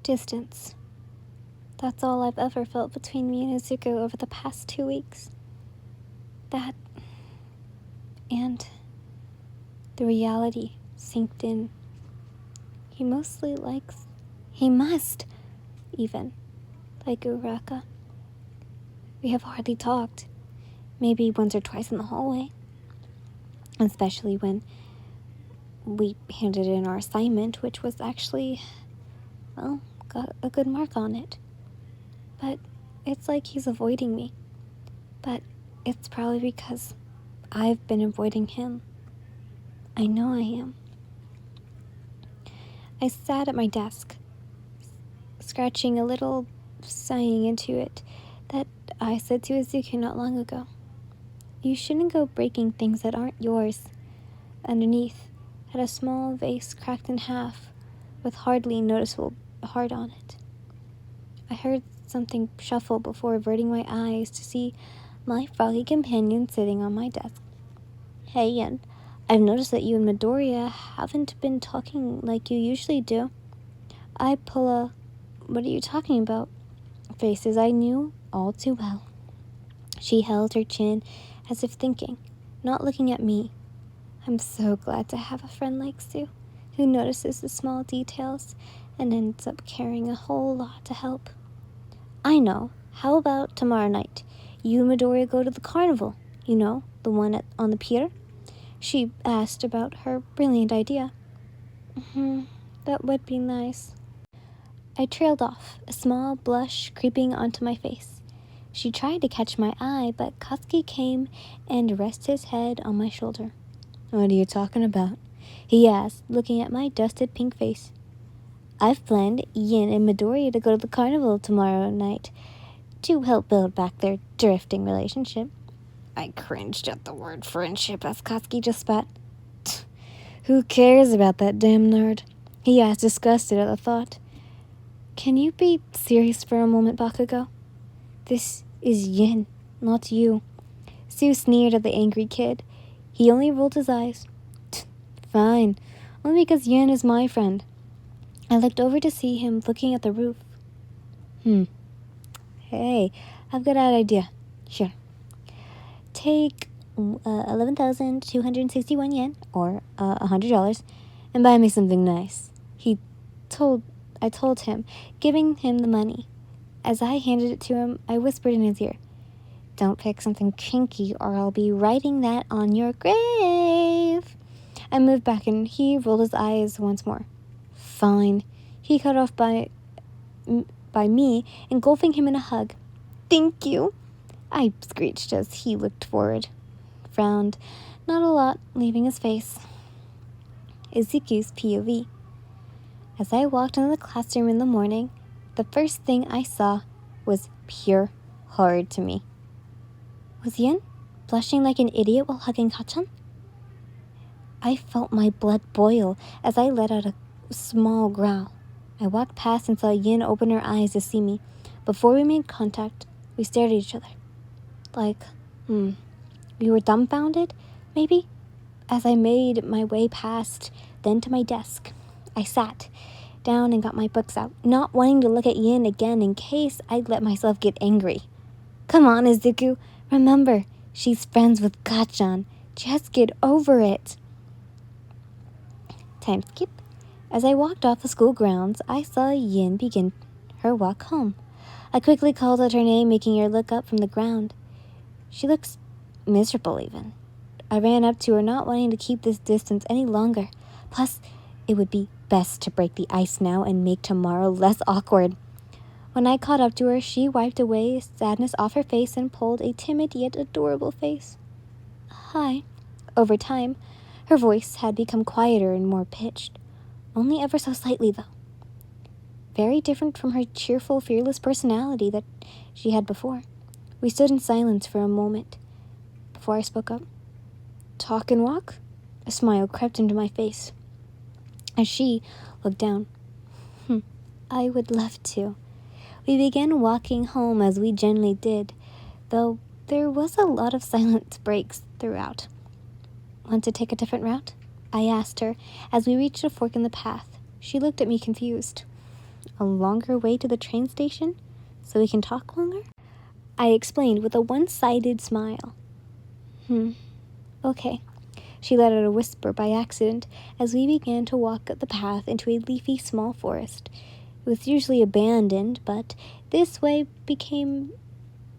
Distance. That's all I've ever felt between me and Izuku over the past 2 weeks. That, and the reality sinked in. He must, even, like Uraka. We have hardly talked, maybe once or twice in the hallway. Especially when we handed in our assignment, which was actually, well, got a good mark on it. But it's like he's avoiding me. But it's probably because I've been avoiding him. I know I am. I sat at my desk, scratching a little, sighing into it, that I said to Izuku not long ago. You shouldn't go breaking things that aren't yours. Underneath had a small vase cracked in half, with hardly noticeable heart on it. I heard something shuffle before averting my eyes to see my froggy companion sitting on my desk. Hey, Yen, I've noticed that you and Midoriya haven't been talking like you usually do. I pull a, what are you talking about? Faces I knew all too well. She held her chin as if thinking, not looking at me. I'm so glad to have a friend like Sue, who notices the small details and ends up caring a whole lot to help. I know. How about tomorrow night? You and Midoriya go to the carnival. You know, the one on the pier? She asked about her brilliant idea. That would be nice. I trailed off, a small blush creeping onto my face. She tried to catch my eye, but Katsuki came and rested his head on my shoulder. What are you talking about? He asked, looking at my dusted pink face. I've planned Yin and Midoriya to go to the carnival tomorrow night to help build back their drifting relationship. I cringed at the word friendship as Katsuki just spat. Who cares about that damn nerd? He asked, disgusted at the thought. Can you be serious for a moment, Bakugo? This is Yin, not you. Sue sneered at the angry kid. He only rolled his eyes. Fine, only because Yin is my friend. I looked over to see him looking at the roof. Hey, I've got an idea. Sure. Take 11,261 yen, or $100, and buy me something nice. I told him, giving him the money. As I handed it to him, I whispered in his ear, Don't pick something kinky or I'll be writing that on your grave. I moved back and he rolled his eyes once more. Fine. He cut off by me, engulfing him in a hug. Thank you. I screeched as he looked forward. Frowned. Not a lot, leaving his face. Izuku's POV. As I walked into the classroom in the morning, the first thing I saw was pure horror to me. Was Yin blushing like an idiot while hugging Kachan? I felt my blood boil as I let out a small growl. I walked past and saw Yin open her eyes to see me. Before we made contact, we stared at each other. We were dumbfounded, maybe? As I made my way past, then to my desk, I sat down and got my books out, not wanting to look at Yin again in case I'd let myself get angry. Come on, Izuku. Remember, she's friends with Kachan. Just get over it. Time skip. As I walked off the school grounds, I saw Yin begin her walk home. I quickly called out her name, making her look up from the ground. She looks miserable even. I ran up to her, not wanting to keep this distance any longer. Plus, it would be best to break the ice now and make tomorrow less awkward. When I caught up to her, she wiped away sadness off her face and pulled a timid yet adorable face. Hi. Over time, her voice had become quieter and more pitched. Only ever so slightly, though. Very different from her cheerful, fearless personality that she had before. We stood in silence for a moment before I spoke up. Talk and walk? A smile crept into my face as she looked down. I would love to. We began walking home as we generally did, though there was a lot of silent breaks throughout. Want to take a different route? I asked her as we reached a fork in the path. She looked at me confused. A longer way to the train station? So we can talk longer? I explained with a one-sided smile. Okay. She let out a whisper by accident as we began to walk up the path into a leafy small forest. It was usually abandoned, but this way became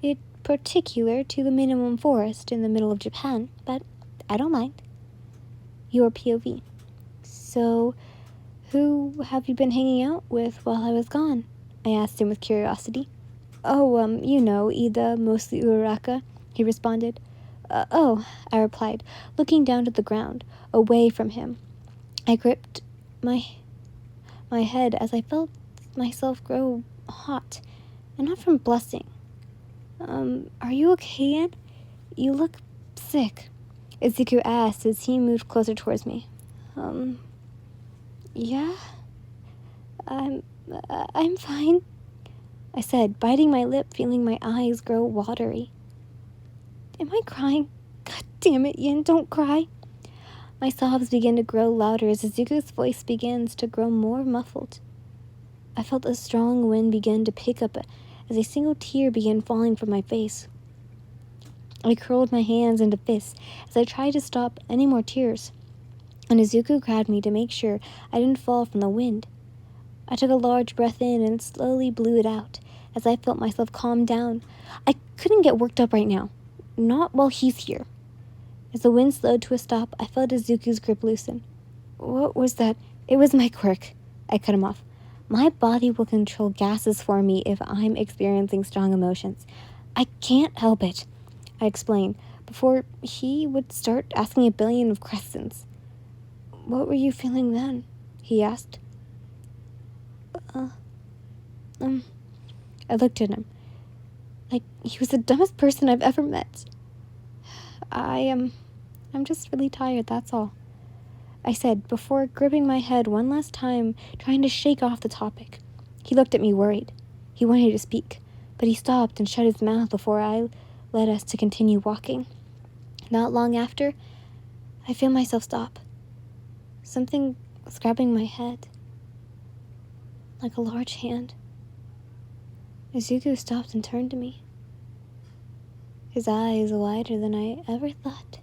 it particular to the minimum forest in the middle of Japan, but I don't mind. Your POV. So, who have you been hanging out with while I was gone? I asked him with curiosity. Oh, Ida, mostly Uraraka, he responded. Oh, I replied, looking down to the ground, away from him. I gripped my head as I felt myself grow hot, and not from blushing. Are you okay, Anne? You look sick, Izuku asked as he moved closer towards me. Yeah? I'm fine, I said, biting my lip, feeling my eyes grow watery. Am I crying? God damn it, Yin, don't cry. My sobs began to grow louder as Izuku's voice begins to grow more muffled. I felt a strong wind begin to pick up as a single tear began falling from my face. I curled my hands into fists as I tried to stop any more tears, and Izuku grabbed me to make sure I didn't fall from the wind. I took a large breath in and slowly blew it out as I felt myself calm down. I couldn't get worked up right now. Not while he's here. As the wind slowed to a stop, I felt Izuku's grip loosen. What was that? It was my quirk. I cut him off. My body will control gases for me if I'm experiencing strong emotions. I can't help it, I explained, before he would start asking a billion of questions. What were you feeling then? He asked. I looked at him, like he was the dumbest person I've ever met. I'm just really tired, that's all, I said, before gripping my head one last time, trying to shake off the topic. He looked at me worried. He wanted to speak, but he stopped and shut his mouth before I led us to continue walking. Not long after, I feel myself stop. Something was grabbing my head, like a large hand. Izuku stopped and turned to me, his eyes wider than I ever thought.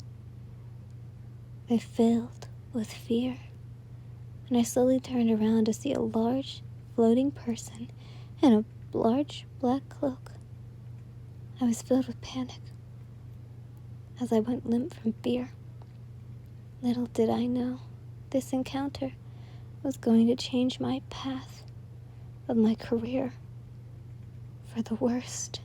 They filled with fear, and I slowly turned around to see a large, floating person in a large black cloak. I was filled with panic as I went limp from fear. Little did I know this encounter was going to change my path of my career for the worst.